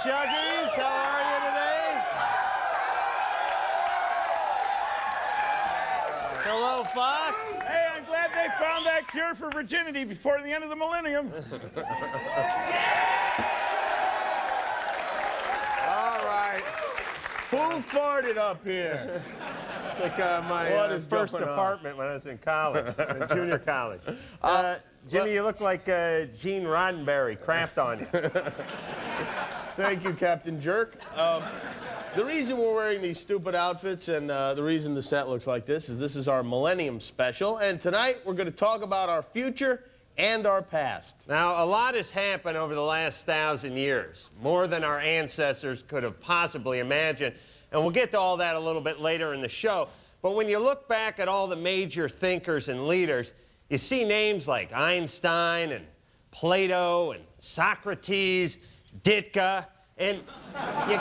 Juggies, how are you today? Hello, Fox. Hey, I'm glad they found that cure for virginity before the end of the millennium. All right. Who farted up here? It's like my first apartment when I was in college, in junior college. Jimmy, you look like Gene Roddenberry crapped on you. Thank you, Captain Jerk. The reason we're wearing these stupid outfits and the reason the set looks like this is our Millennium special. And tonight we're going to talk about our future and our past. Now, a lot has happened over the last 1,000 years, more than our ancestors could have possibly imagined. And we'll get to all that a little bit later in the show. But when you look back at all the major thinkers and leaders, you see names like Einstein and Plato and Socrates, Ditka, and you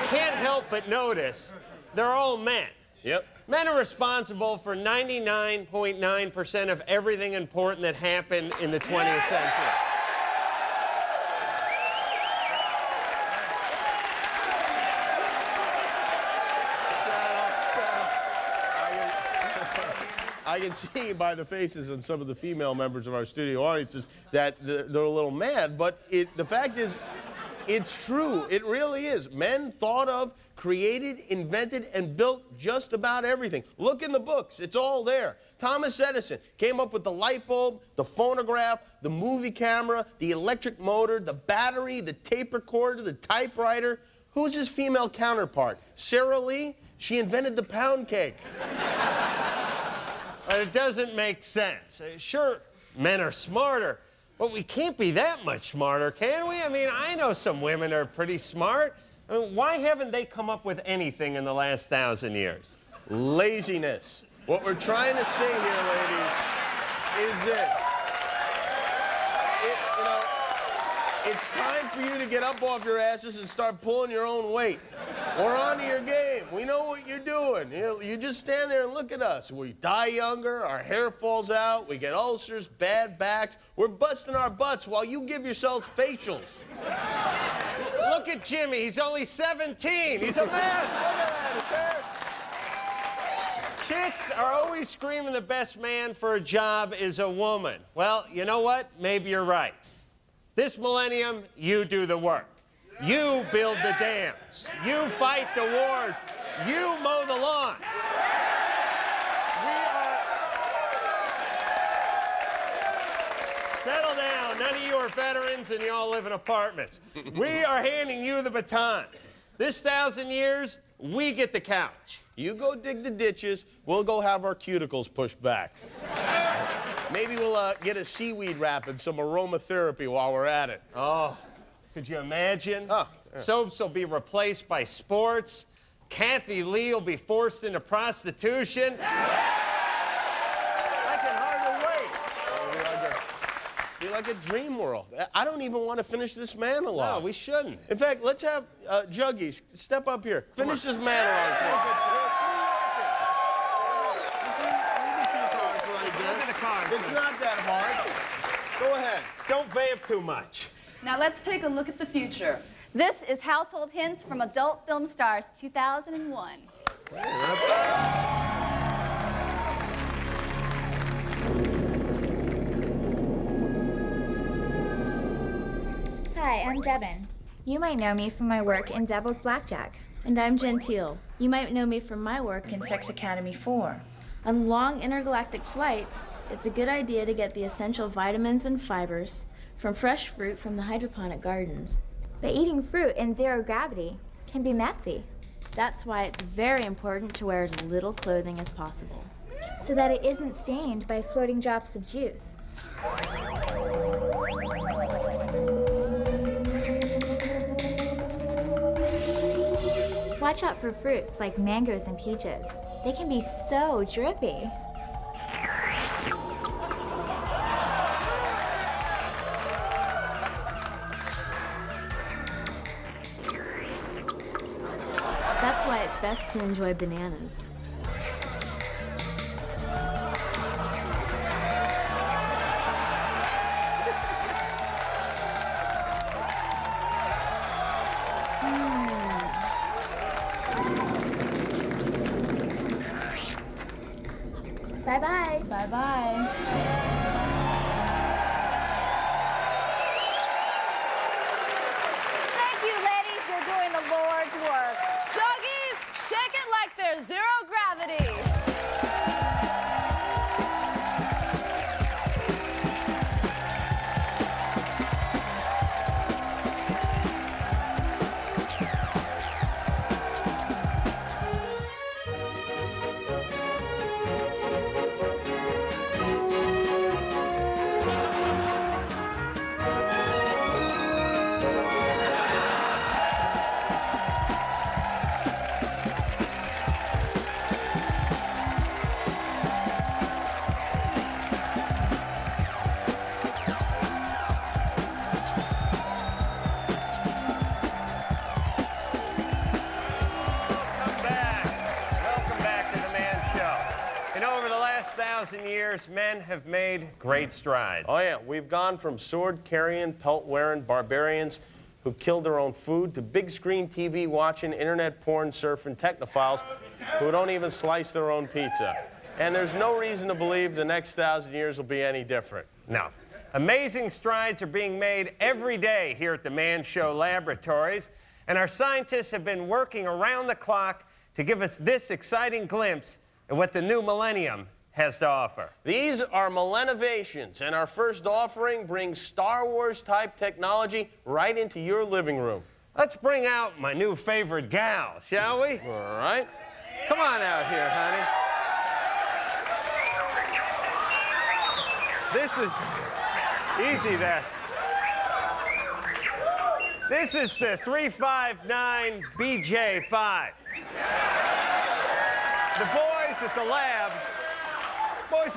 can't help but notice they're all men. Yep. Men are responsible for 99.9% of everything important that happened in the 20th century. I can see by the faces on some of the female members of our studio audiences that they're a little mad, but the fact is, it's true. It really is. Men thought of, created, invented, and built just about everything. Look in the books. It's all there. Thomas Edison came up with the light bulb, the phonograph, the movie camera, the electric motor, the battery, the tape recorder, the typewriter. Who's his female counterpart? Sarah Lee? She invented the pound cake. But it doesn't make sense. Sure, men are smarter, but we can't be that much smarter, can we? I mean, I know some women are pretty smart. I mean, why haven't they come up with anything in the last 1,000 years? Laziness. What we're trying to say here, ladies, is this. It's time for you to get up off your asses and start pulling your own weight. We're on to your game. We know what you're doing. You just stand there and look at us. We die younger, our hair falls out, we get ulcers, bad backs. We're busting our butts while you give yourselves facials. Look at Jimmy. He's only 17. He's a mess. Look at that. His hair. Chicks are always screaming the best man for a job is a woman. Well, you know what? Maybe you're right. This millennium, you do the work. You build the dams. You fight the wars. You mow the lawn. Settle down. None of you are veterans and you all live in apartments. We are handing you the baton. This 1,000 years, we get the couch. You go dig the ditches, we'll go have our cuticles pushed back. Maybe we'll get a seaweed wrap and some aromatherapy while we're at it. Oh, could you imagine? Oh, yeah. Soaps will be replaced by sports. Kathy Lee will be forced into prostitution. I can hardly wait. Be like a dream world. I don't even want to finish this monologue. No, we shouldn't. In fact, let's have Juggies step up here. Finish this monologue for us. It's not that hard. Go ahead. Don't vamp too much. Now let's take a look at the future. This is Household Hints from Adult Film Stars 2001. Hi, I'm Devon. You might know me from my work in Devil's Blackjack. And I'm Jenteal. You might know me from my work in Sex Academy 4. On long intergalactic flights, it's a good idea to get the essential vitamins and fibers from fresh fruit from the hydroponic gardens. But eating fruit in zero gravity can be messy, That's why it's very important to wear as little clothing as possible. so that it isn't stained by floating drops of juice. Watch out for fruits like mangoes and peaches. They can be so drippy. That's why it's best to enjoy bananas. Bye-bye. Bye-bye. Thank you, ladies. You're doing the Lord's work. Juggies, shake it like there's zero gravity. Welcome back to the Man Show. And over the last 1,000 years, men have made great strides. Oh, yeah. We've gone from sword-carrying, pelt-wearing barbarians who killed their own food to big-screen TV watching, internet porn surfing technophiles who don't even slice their own pizza. And there's no reason to believe the next 1,000 years will be any different. No. Amazing strides are being made every day here at the Man Show laboratories, and our scientists have been working around the clock to give us this exciting glimpse at what the new millennium has to offer. These are Millen-O-Vations, and our first offering brings Star Wars-type technology right into your living room. Let's bring out my new favorite gal, shall we? All right? Come on out here, honey. This is easy there. This is the 359 BJ5. The boys at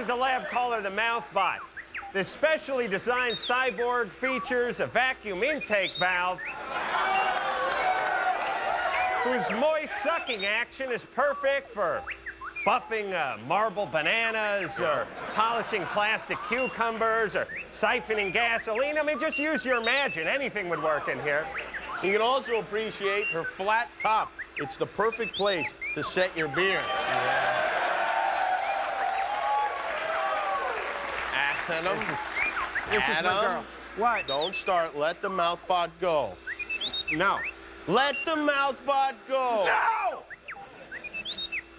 the lab call her the Mouthbot. This specially designed cyborg features a vacuum intake valve whose moist sucking action is perfect for buffing marble bananas or polishing plastic cucumbers or siphoning gasoline. I mean, just use your imagination. Anything would work in here. You can also appreciate her flat top. It's the perfect place to set your beer. Adam, This is my girl. What? don't start. Let the Mouthbot go. No. Let the Mouthbot go. No!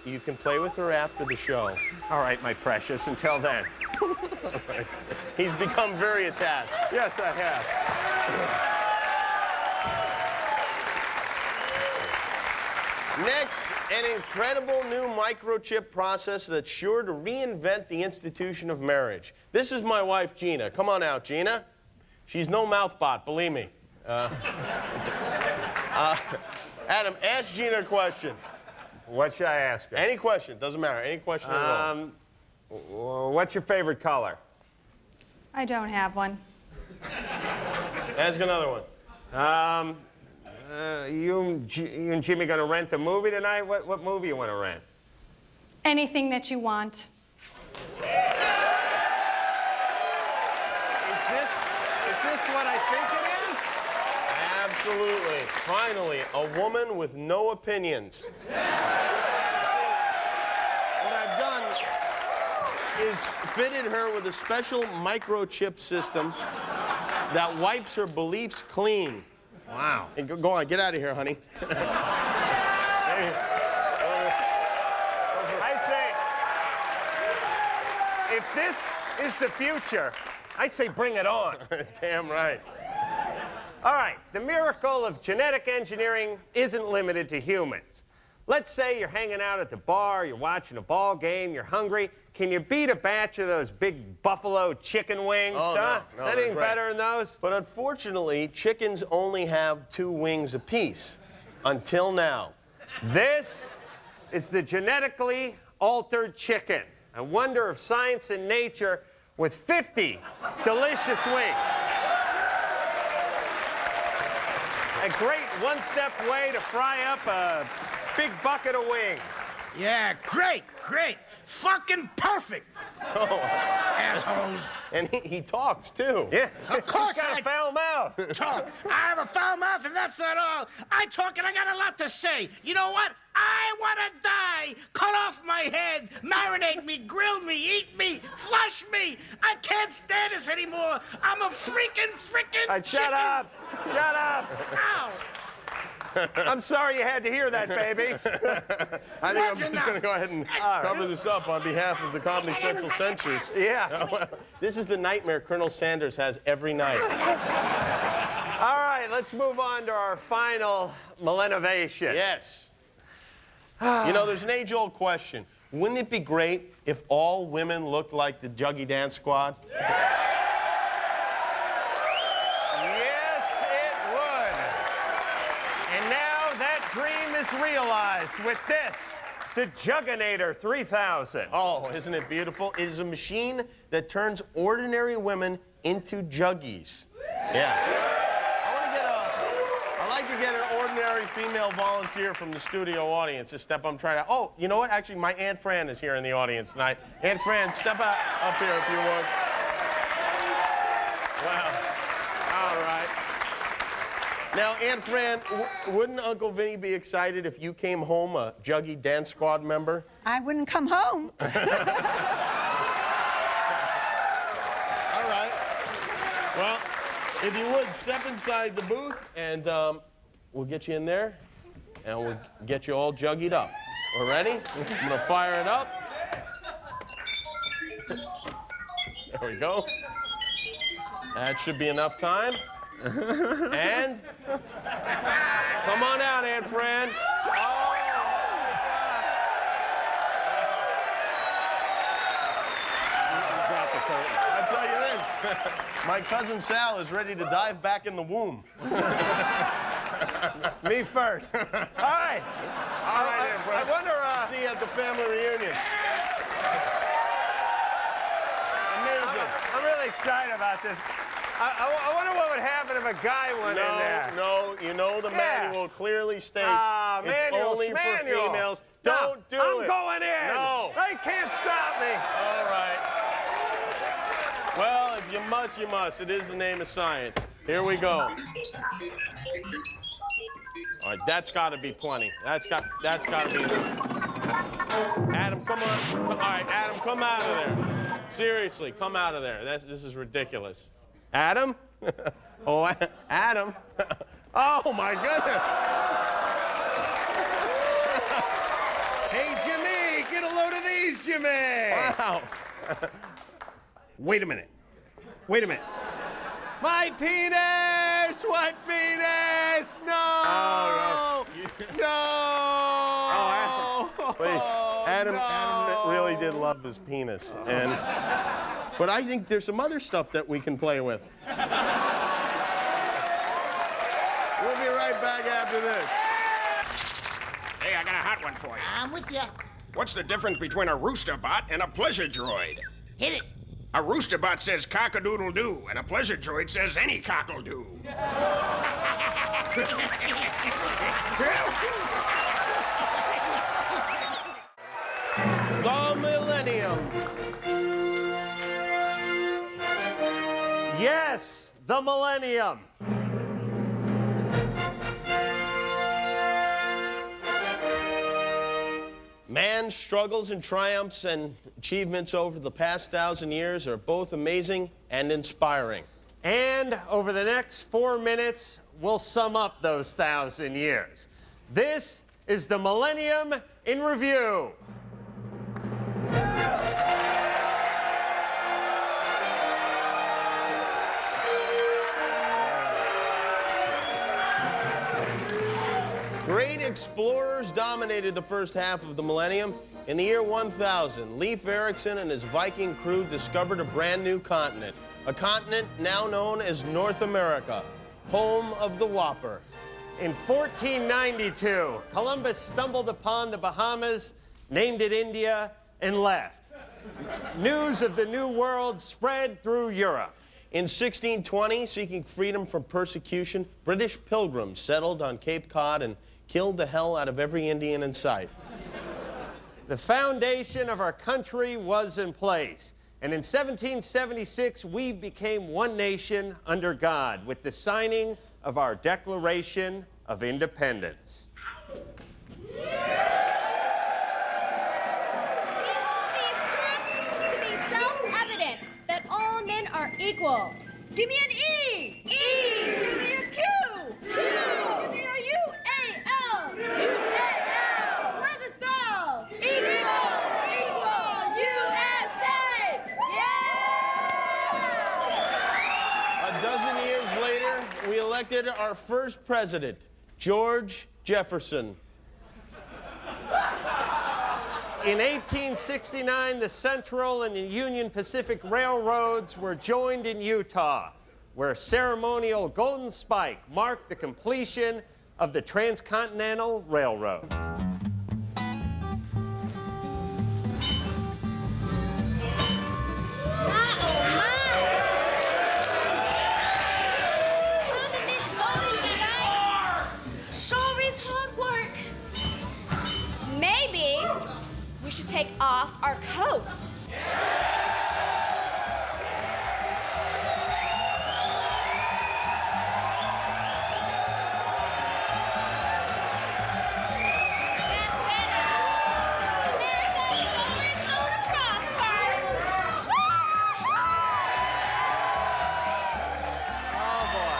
You can play with her after the show. All right, my precious. Until then. He's become very attached. Yes, I have. Next, an incredible new microchip process that's sure to reinvent the institution of marriage. This is my wife, Gina. Come on out, Gina. She's no Mouthbot, believe me. Adam, ask Gina a question. What should I ask her? Any question, doesn't matter. Any question at all. What's your favorite color? I don't have one. Ask another one. You and Jimmy gonna rent a movie tonight? What movie you want to rent? Anything that you want. Is this what I think it is? Absolutely. Finally, a woman with no opinions. See, what I've done is fitted her with a special microchip system that wipes her beliefs clean. Wow. And go on, get out of here, honey. I say, if this is the future, I say bring it on. Damn right. All right, the miracle of genetic engineering isn't limited to humans. Let's say you're hanging out at the bar, you're watching a ball game, you're hungry. Can you beat a batch of those big buffalo chicken wings? Oh, huh? no, Anything they're great. better than those? But unfortunately, chickens only have 2 wings apiece. Until now. This is the genetically altered chicken. I wonder if science and nature with 50 delicious wings. A great one-step way to fry up a big bucket of wings. Yeah, great. Fucking perfect. Oh. Assholes. And he talks, too. Yeah. Of course He's got I a foul mouth. talk. I have a foul mouth, and that's not all. I talk, and I got a lot to say. You know what? I want to die. Cut off my head. Marinate me, grill me, eat me, flush me. I can't stand this anymore. I'm a freaking chicken. Shut up. Shut up. Ow. I'm sorry you had to hear that, baby. I think I'm That's just enough. going to go ahead and cover this up on behalf of the Comedy Central censors. Yeah. This is the nightmare Colonel Sanders has every night. All right, let's move on to our final Millennium-Ovation. Yes. You know, there's an age-old question. Wouldn't it be great if all women looked like the Juggy Dance Squad? Yes, it would. And now that dream is realized with this, the Jugginator 3000. Oh, isn't it beautiful? It is a machine that turns ordinary women into juggies. Yeah. I'd like to get an ordinary female volunteer from the studio audience to step up and try to. Oh, you know what? Actually, my Aunt Fran is here in the audience tonight. Aunt Fran, step up here if you would. Wow. All right. Now, Aunt Fran, wouldn't Uncle Vinny be excited if you came home a Juggy Dance Squad member? I wouldn't come home. All right. Well, if you would, step inside the booth, and we'll get you in there, and we'll get you all juggied up. We're ready? I'm going to fire it up. There we go. That should be enough time. And come on out, Aunt Fran. I'll tell you this. My cousin Sal is ready to dive back in the womb. Me first. All right. All right, Aunt Fran. I wonder, See you at the family reunion. Amazing. I'm really excited about this. I wonder what would happen if a guy went in there. No, you know the manual clearly states it's Manual, only for schmanual. females. No, Don't do it. I'm going in. No. They can't stop me. All right. Well, if you must, you must. It is the name of science. Here we go. All right, that's got to be plenty. That's got to be enough. Adam, come on. All right, Adam, come out of there. Seriously, come out of there. This is ridiculous. Adam? Oh, Adam. Oh, my goodness. Hey, Jimmy, get a load of these, Jimmy. Wow. Wait a minute. Wait a minute. My penis! What penis? No! Oh, No! Oh, please. Adam really did love his penis. But I think there's some other stuff that we can play with. We'll be right back after this. Hey, I got a hot one for you. I'm with ya. What's the difference between a rooster bot and a pleasure droid? Hit it. A rooster bot says cock-a-doodle-doo, and a pleasure droid says any cock'll do. The Millennium. Yes, the Millennium. Man's struggles and triumphs and achievements over the past 1,000 years are both amazing and inspiring. And over the next 4 minutes, we'll sum up those 1,000 years. This is the Millennium in Review. explorers dominated the first half of the millennium. In the year 1000, Leif Erikson and his Viking crew discovered a brand new continent. A continent now known as North America, home of the Whopper. In 1492, Columbus stumbled upon the Bahamas, named it India, and left. News of the New World spread through Europe. In 1620, seeking freedom from persecution, British pilgrims settled on Cape Cod and killed the hell out of every Indian in sight. The foundation of our country was in place. And in 1776, we became one nation under God with the signing of our Declaration of Independence. We hold these truths to be self-evident that all men are equal. Give me an E! E! Give me a Q! Q! Give me a U-A-L! U-A-L! What's the spell? Equal! Equal! USA! Yeah! A dozen years later, we elected our first president, George Jefferson. In 1869, the Central and the Union Pacific Railroads were joined in Utah, where a ceremonial golden spike marked the completion of the Transcontinental Railroad. Sorry's hard work. Maybe we should take off our coats. That's better. America's sure is gonna prosper. Oh, boy.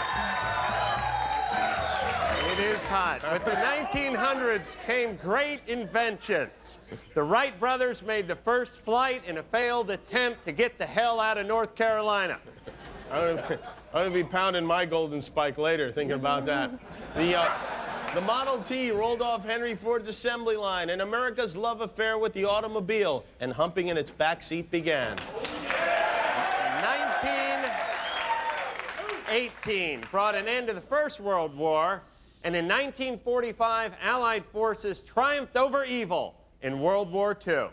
It is hot. With the 1900s came great inventions. The Wright brothers made the first flight in a failed attempt to get the hell out of North Carolina. I'm gonna be pounding my golden spike later, thinking about that. The Model T rolled off Henry Ford's assembly line, and America's love affair with the automobile and humping in its back seat began. 1918 brought an end to the First World War, and in 1945, Allied forces triumphed over evil in World War II.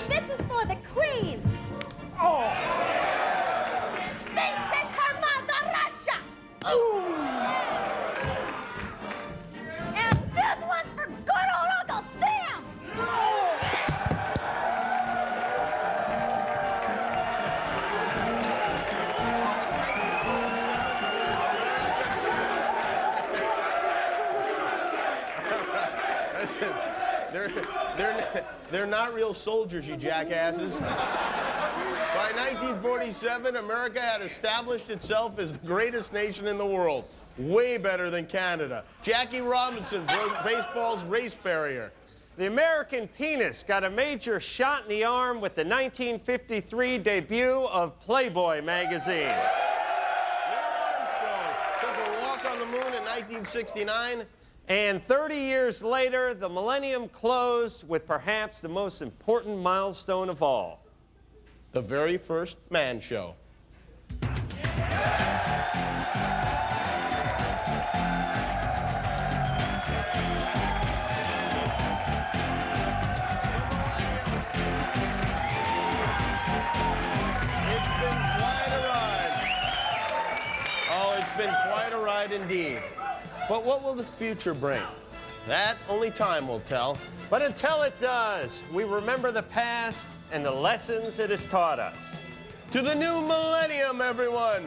This is for the Queen. Oh! This is for Mother Russia. Ooh. And this one's for good old Uncle Sam. Listen, they're not real soldiers, you jackasses. By 1947, America had established itself as the greatest nation in the world. Way better than Canada. Jackie Robinson broke baseball's race barrier. The American penis got a major shot in the arm with the 1953 debut of Playboy magazine. Neil Armstrong took a walk on the moon in 1969. And 30 years later, the Millennium closed with perhaps the most important milestone of all. The very first man show. It's been quite a ride indeed. But what will the future bring? That only time will tell. But until it does, we remember the past and the lessons it has taught us. To the new millennium, everyone!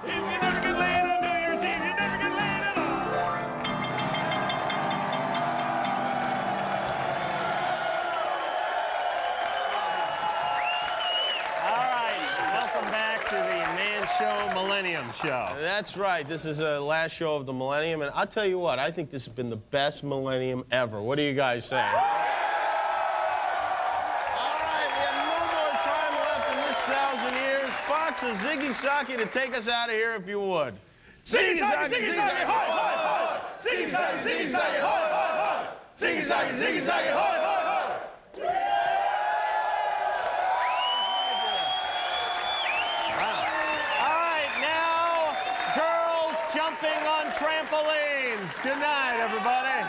If you never get laid on New Year's Eve, you never get laid at last show, Millennium show. That's right. This is the last show of the Millennium, and I'll tell you what, I think this has been the best Millennium ever. What do you guys say? All right, we have no more time left in this 1,000 years. Fox or Ziggy Saki to take us out of here, if you would. Ziggy Saki, Ziggy Saki, hi, hi, hi! Ziggy Saki, Ziggy Saki, hi, hi, hi! Ziggy Saki, Ziggy Saki, hi, hi, hi! Jumping on trampolines. Good night, everybody.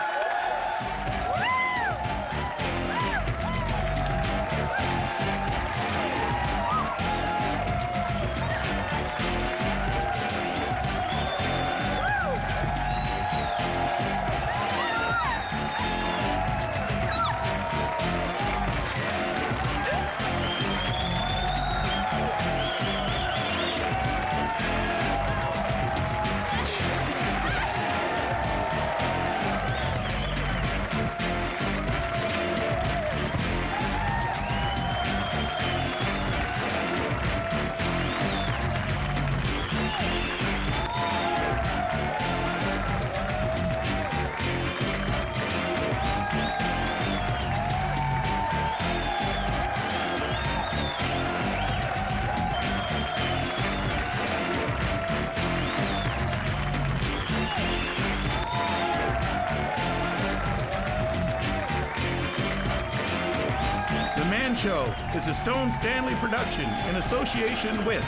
The Man Show is a Stone Stanley production in association with